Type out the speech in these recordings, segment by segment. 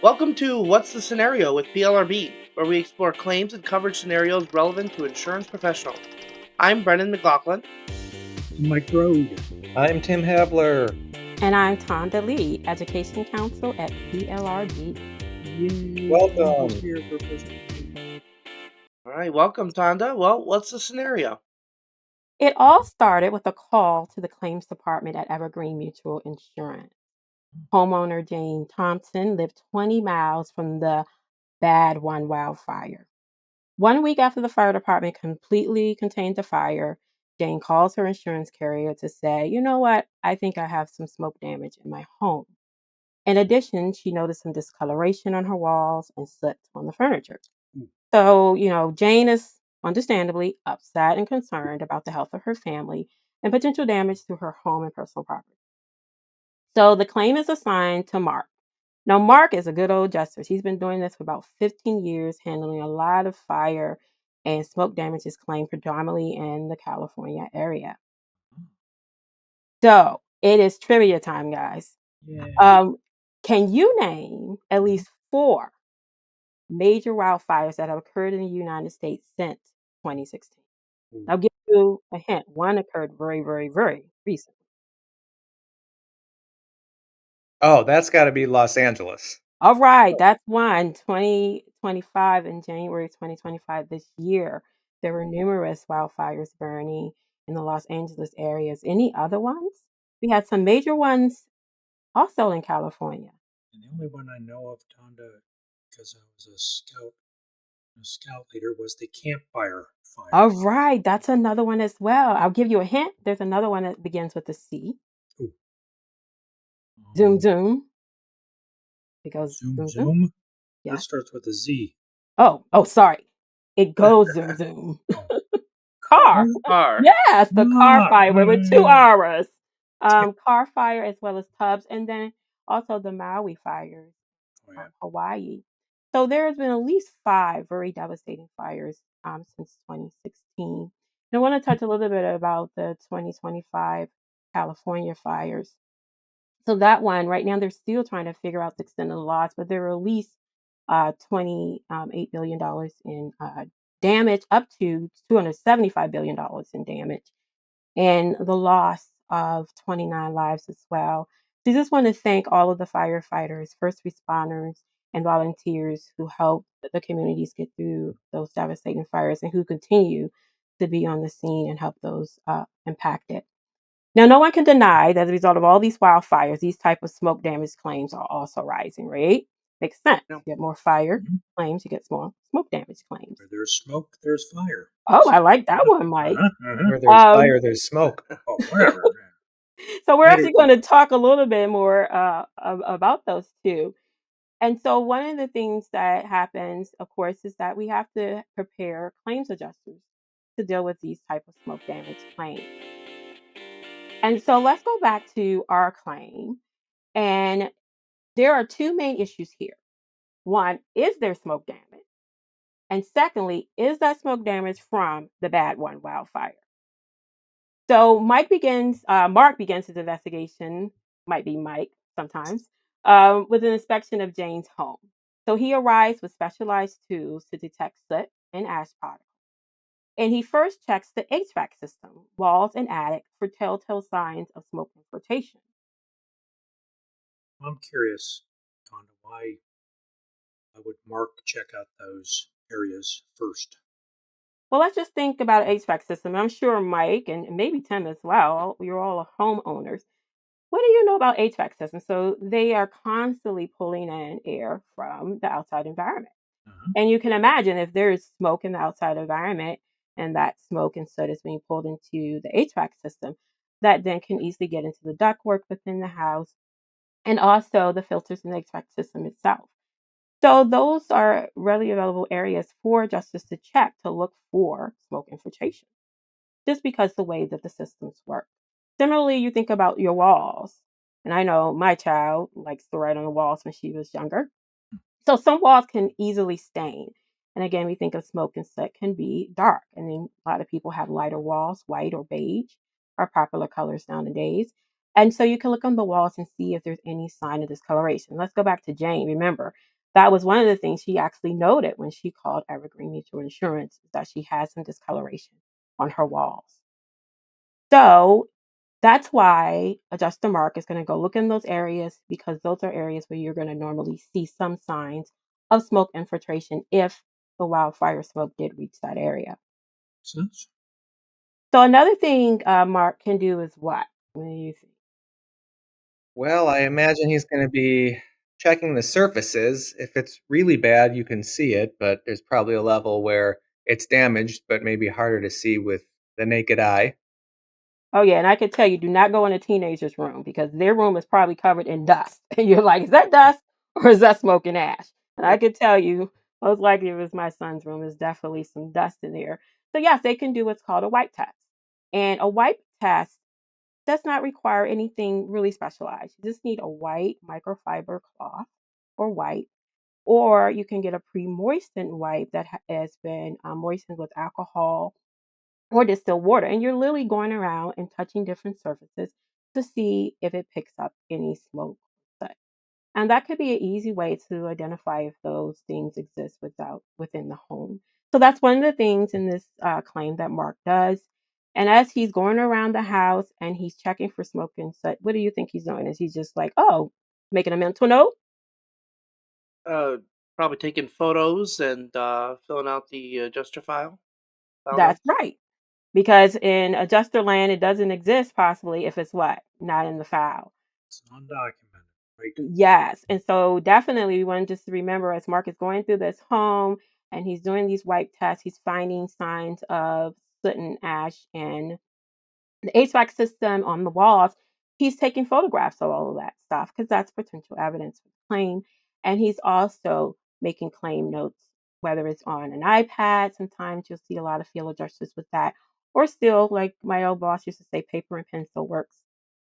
Welcome to What's the Scenario with PLRB, where we explore claims and coverage scenarios relevant to insurance professionals. I'm Brendan McLaughlin. Mike Road. I'm Tim Havler. And I'm Tonda Lee, Education Counsel at PLRB. Yay, Welcome. Tonda's here for first time. All right, welcome, Tonda. Well, what's the scenario? It all started with a call to the claims department at Evergreen Mutual Insurance. Homeowner Jane Thompson lived 20 miles from the Badone wildfire. 1 week after the fire department completely contained the fire, Jane calls her insurance carrier to say, you know what, I think I have some smoke damage in my home. In addition, she noticed some discoloration on her walls and soot on the furniture. So, Jane is understandably upset and concerned about the health of her family and potential damage to her home and personal property. So the claim is assigned to Mark. Now, Mark is a good old jester. He's been doing this for about 15 years, handling a lot of fire and smoke damages claimed predominantly in the California area. So it is trivia time, guys. Yeah. Can you name at least 4 major wildfires that have occurred in the United States since 2016? I'll give you a hint. One occurred very, very, very recently. Oh, that's got to be Los Angeles. All right, that's one. 2025, in January 2025, this year, there were numerous wildfires burning in the Los Angeles areas. Any other ones? We had some major ones also in California. And the only one I know of, Tonda, because I was a scout leader, was the campfire fire. All right, that's another one as well. I'll give you a hint. There's another one that begins with a C. Ooh. Zoom, zoom. It goes Zoom, zoom, zoom. zoom. That Yeah. starts with a Z. Oh, sorry. It goes zoom, zoom. Oh. Car. Car. Yes, the car fire with 2 R's. Yeah. Car fire as well as tubs, and then also the Maui fires Oh, yeah. from Hawaii. So there's been at least 5 very devastating fires since 2016. And I want to touch a little bit about the 2025 California fires. So that one, right now, they're still trying to figure out the extent of the loss, but there are at least $28 billion in damage, up to $275 billion in damage, and the loss of 29 lives as well. So I just want to thank all of the firefighters, first responders, and volunteers who help the communities get through those devastating fires and who continue to be on the scene and help those impacted. Now, no one can deny that as a result of all these wildfires, these type of smoke damage claims are also rising, right? Makes sense. Yeah. You get more fire Mhm. claims, you get more smoke damage claims. Where there's smoke, there's fire. Oh, I like that one, Mike. Where there's Um, fire, there's smoke. Oh, whatever. So we're There actually you going to talk a little bit more about those two. And so one of the things that happens, of course, is that we have to prepare claims adjusters to deal with these type of smoke damage claims. And so let's go back to our claim. And there are 2 main issues here. One, is there smoke damage? And secondly, is that smoke damage from the Badone wildfire? So Mark begins his investigation, might be Mike sometimes, with an inspection of Jane's home. So he arrives with specialized tools to detect soot and ash particles. And he first checks the HVAC system, walls and attic, for telltale signs of smoke infiltration. I'm curious, Tonda, why would Mark check out those areas first? Well, let's just think about an HVAC system. I'm sure Mike and maybe Tim as well, you're all homeowners. What do you know about HVAC systems? So they are constantly pulling in air from the outside environment. Uh-huh. And you can imagine if there is smoke in the outside environment and that smoke and soot is being pulled into the HVAC system, that then can easily get into the ductwork within the house and also the filters in the HVAC system itself. So those are readily available areas for adjusters to check to look for smoke infiltration, just because the way that the systems work. Similarly, you think about your walls. And I know my child likes to write on the walls when she was younger. So some walls can easily stain. And again, we think of smoke and soot can be dark. And then a lot of people have lighter walls, white or beige are popular colors nowadays. And so you can look on the walls and see if there's any sign of discoloration. Let's go back to Jane. Remember, that was one of the things she actually noted when she called Evergreen Mutual Insurance, that she had some discoloration on her walls. So that's why Adjuster Mark is going to go look in those areas, because those are areas where you're going to normally see some signs of smoke infiltration if the wildfire smoke did reach that area. Sense? So another thing Mark can do is what? What do you think? Well, I imagine he's going to be checking the surfaces. If it's really bad, you can see it, but there's probably a level where it's damaged, but maybe harder to see with the naked eye. Oh yeah, and I can tell you, do not go in a teenager's room, because their room is probably covered in dust. And you're like, is that dust or is that smoke and ash? And I Yep. can tell you, most likely if it's my son's room, there's definitely some dust in there. So yes, they can do what's called a wipe test. And a wipe test does not require anything really specialized. You just need a white microfiber cloth or wipe, or you can get a pre-moistened wipe that has been moistened with alcohol or distilled water. And you're literally going around and touching different surfaces to see if it picks up any smoke. And that could be an easy way to identify if those things exist within the home. So that's one of the things in this claim that Mark does. And as he's going around the house and he's checking for smoke and such, what do you think he's doing? Is he just like, oh, making a mental note? Uh, Probably taking photos and filling out the adjuster file That's notes. right. Because in adjuster land, it doesn't exist possibly if it's what? Not in the file. It's undocumented, right? Yes, and so definitely we want just to remember, as Mark is going through this home and he's doing these wipe tests, he's finding signs of soot and ash and the HVAC system on the walls. He's taking photographs of all of that stuff because that's potential evidence for the claim. And he's also making claim notes, whether it's on an iPad. Sometimes you'll see a lot of field adjusters with that, or still, like my old boss used to say, paper and pencil works.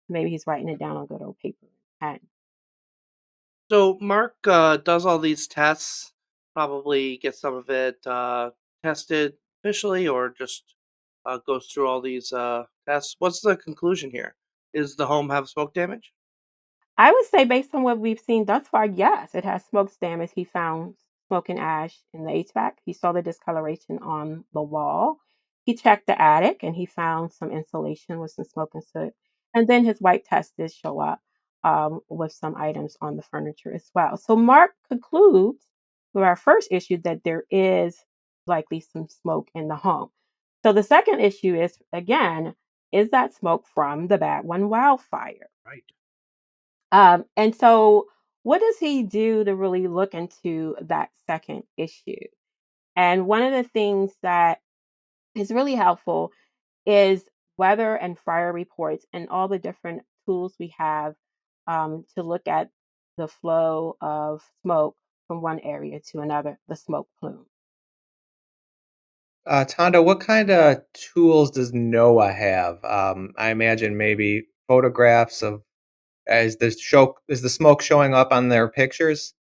Maybe he's writing it down on good old paper and pen. So Mark does all these tests, probably gets some of it tested officially, or just goes through all these tests. What's the conclusion here? Is the home have smoke damage? I would say based on what we've seen thus far, yes, it has smoke damage. He found smoke and ash in the HVAC. He saw the discoloration on the wall. He checked the attic and he found some insulation with some smoke and soot. And then his white test did show up with some items on the furniture as well. So Mark concludes with our first issue that there is likely some smoke in the home. So the second issue is, again, is that smoke from the Badone wildfire? Right. And so, what does he do to really look into that second issue? And one of the things that is really helpful is weather and fire reports and all the different tools we have to look at the flow of smoke from one area to another, the smoke plume. Tonda, what kind of tools does NOAA have? I imagine maybe photographs of is the smoke showing up on their pictures?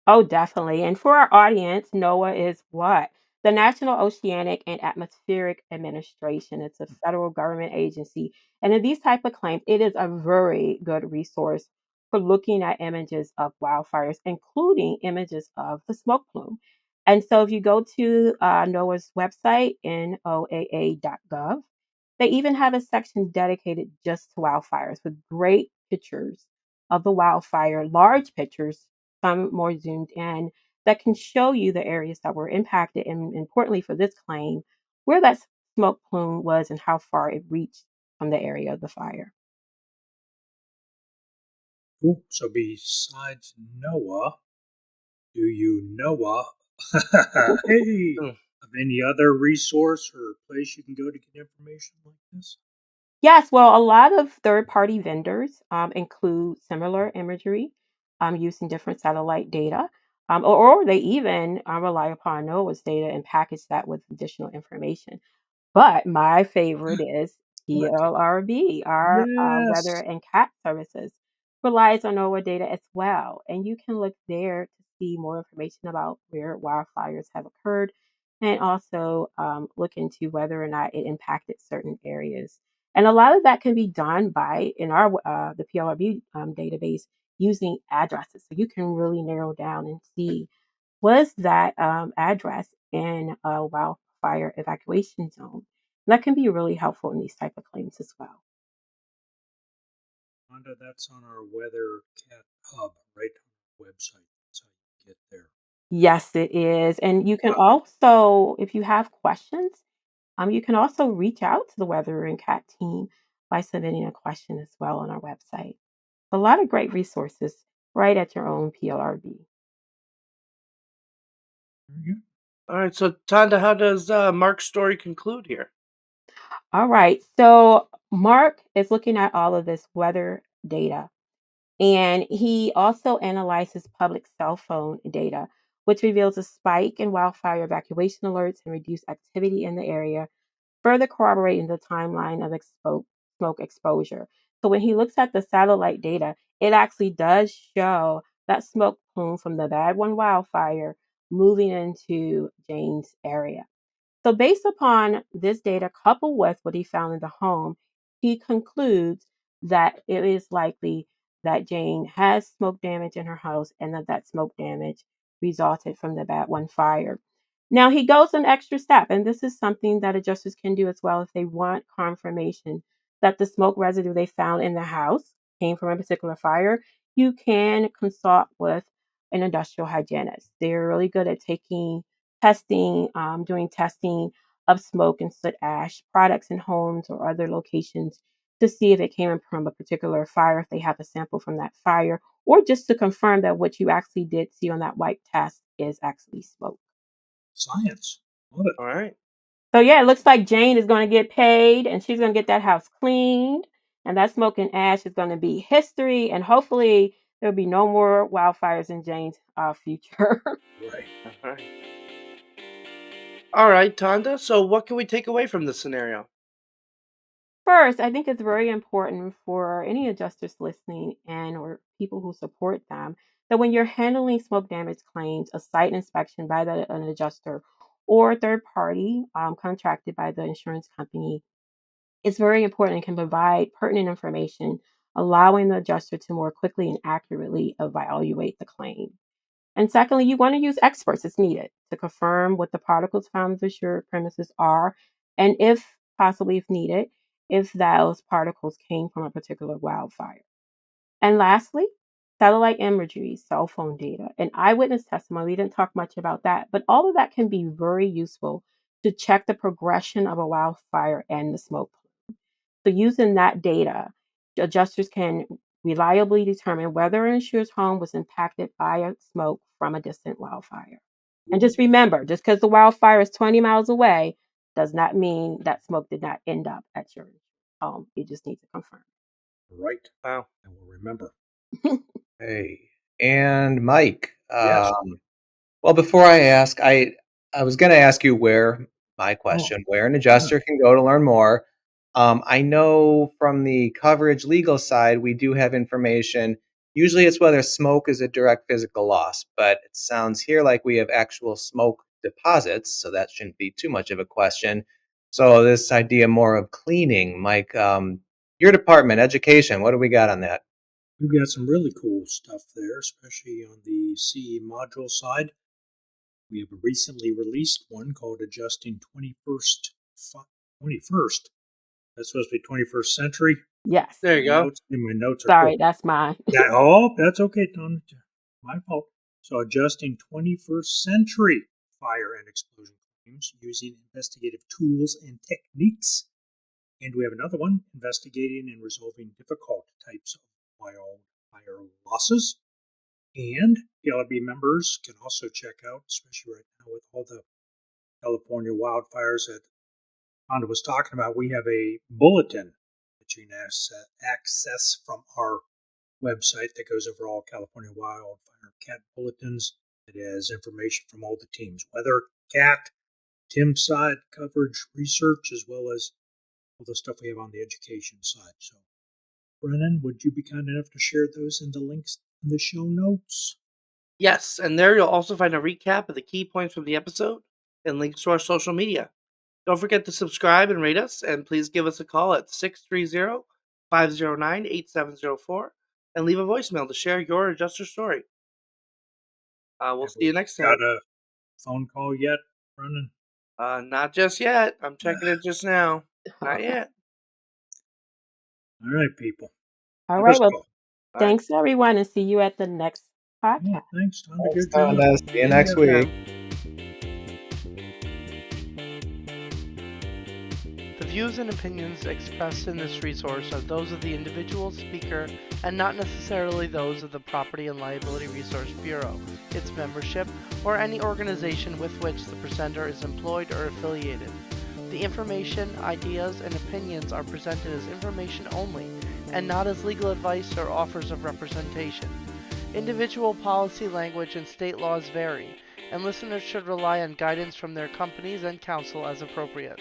Oh, definitely. And for our audience, NOAA is what? The National Oceanic and Atmospheric Administration. It's a federal government agency. And in these type of claims, it is a very good resource for looking at images of wildfires, including images of the smoke plume. And so if you go to NOAA's website, NOAA.gov, they even have a section dedicated just to wildfires with great pictures of the wildfire, large pictures, some more zoomed in, that can show you the areas that were impacted, and importantly for this claim, where that smoke plume was and how far it reached from the area of the fire. Cool. So besides Noah, do you Noah? Hey, Hmm. of any other resource or place you can go to get information like this? Yes, well, a lot of third-party vendors include similar imagery using different satellite data, or they even rely upon NOAA's data and package that with additional information. But my favorite is What? PLRB, our weather Yes. and cat services, relies on NOAA data as well. And you can look there to see more information about where wildfires have occurred and also look into whether or not it impacted certain areas. And a lot of that can be done by, in our the PLRB database, using addresses. So you can really narrow down and see, was that address in a wildfire evacuation zone? And that can be really helpful in these type of claims as well. Tonda, that's on our Weather Cat Hub, right on our website. That's how you get there. Yes, it is. And you can also, if you have questions, you can also reach out to the Weather and Cat team by submitting a question as well on our website. A lot of great resources right at your own PLRB. Very good. All right, so Tonda, how does Mark's story conclude here? All right. So Mark is looking at all of this weather data, and he also analyzes public cell phone data, which reveals a spike in wildfire evacuation alerts and reduced activity in the area, further corroborating the timeline of smoke exposure. So when he looks at the satellite data, it actually does show that smoke plume from the Bad One wildfire moving into Jane's area. So, based upon this data, coupled with what he found in the home, he concludes that it is likely that Jane has smoke damage in her house and that smoke damage resulted from the Bad One fire. Now, he goes an extra step, and this is something that adjusters can do as well if they want confirmation that the smoke residue they found in the house came from a particular fire. You can consult with an industrial hygienist. They're really good at doing testing of smoke and soot ash products in homes or other locations to see if it came from a particular fire, if they have a sample from that fire, or just to confirm that what you actually did see on that wipe test is actually smoke. Science. Love it. All right. So yeah, it looks like Jane is going to get paid and she's going to get that house cleaned. And that smoke and ash is going to be history. And hopefully there'll be no more wildfires in Jane's future. Right. All right. All right, Tonda. So, what can we take away from this scenario? First, I think it's very important for any adjusters listening and or people who support them that when you're handling smoke damage claims, a site inspection by an adjuster or a third party contracted by the insurance company, it's very important and can provide pertinent information, allowing the adjuster to more quickly and accurately evaluate the claim. And secondly, you want to use experts as needed to confirm what the particles found in the premises are, and if possibly, if needed, if those particles came from a particular wildfire. And lastly, satellite imagery, cell phone data, and eyewitness testimony. We didn't talk much about that, but all of that can be very useful to check the progression of a wildfire and the smoke. So using that data, adjusters can reliably determine whether an insured's home was impacted by a smoke from a distant wildfire. And just remember, just because the wildfire is 20 miles away does not mean that smoke did not end up at your home. You just need to confirm. Right. Wow. I will remember. Hey, and Mike. Yes. Well, before I ask, I was going to ask you where my question, where an adjuster can go to learn more. I know from the coverage legal side, we do have information. Usually, it's whether smoke is a direct physical loss, but it sounds here like we have actual smoke deposits, so that shouldn't be too much of a question. So this idea more of cleaning, Mike, your department, education, what do we got on that? We've got some really cool stuff there, especially on the CE module side. We have a recently released one called Adjusting 21st. That's supposed to be 21st century. Yes. There you go. My notes are Sorry, cool. that's mine. That's okay, Don. My fault. So adjusting 21st century fire and explosion claims using investigative tools and techniques. And we have another one, investigating and resolving difficult types of wildfire losses. And PLRB members can also check out, especially right now with all the California wildfires that Tonda was talking about, we have a bulletin that you can access from our website that goes over all California wildfire cat bulletins. It has information from all the teams, weather, cat, TIM side coverage, research, as well as all the stuff we have on the education side. So, Brennan, would you be kind enough to share those in the links in the show notes? Yes, and there you'll also find a recap of the key points from the episode and links to our social media. Don't forget to subscribe and rate us, and please give us a call at 630-509-8704 and leave a voicemail to share your adjuster story. We'll see you next time. Got a phone call yet running? Not just yet. I'm checking it just now. Not yet. All right, people. All Give right. us a Well, call. thanks everyone, and see you at the next Yeah, podcast. thanks, Tonda. Thanks, Good job. Tonda. See you next week. The views and opinions expressed in this resource are those of the individual speaker and not necessarily those of the Property and Liability Resource Bureau, its membership, or any organization with which the presenter is employed or affiliated. The information, ideas, and opinions are presented as information only and not as legal advice or offers of representation. Individual policy language and state laws vary, and listeners should rely on guidance from their companies and counsel as appropriate.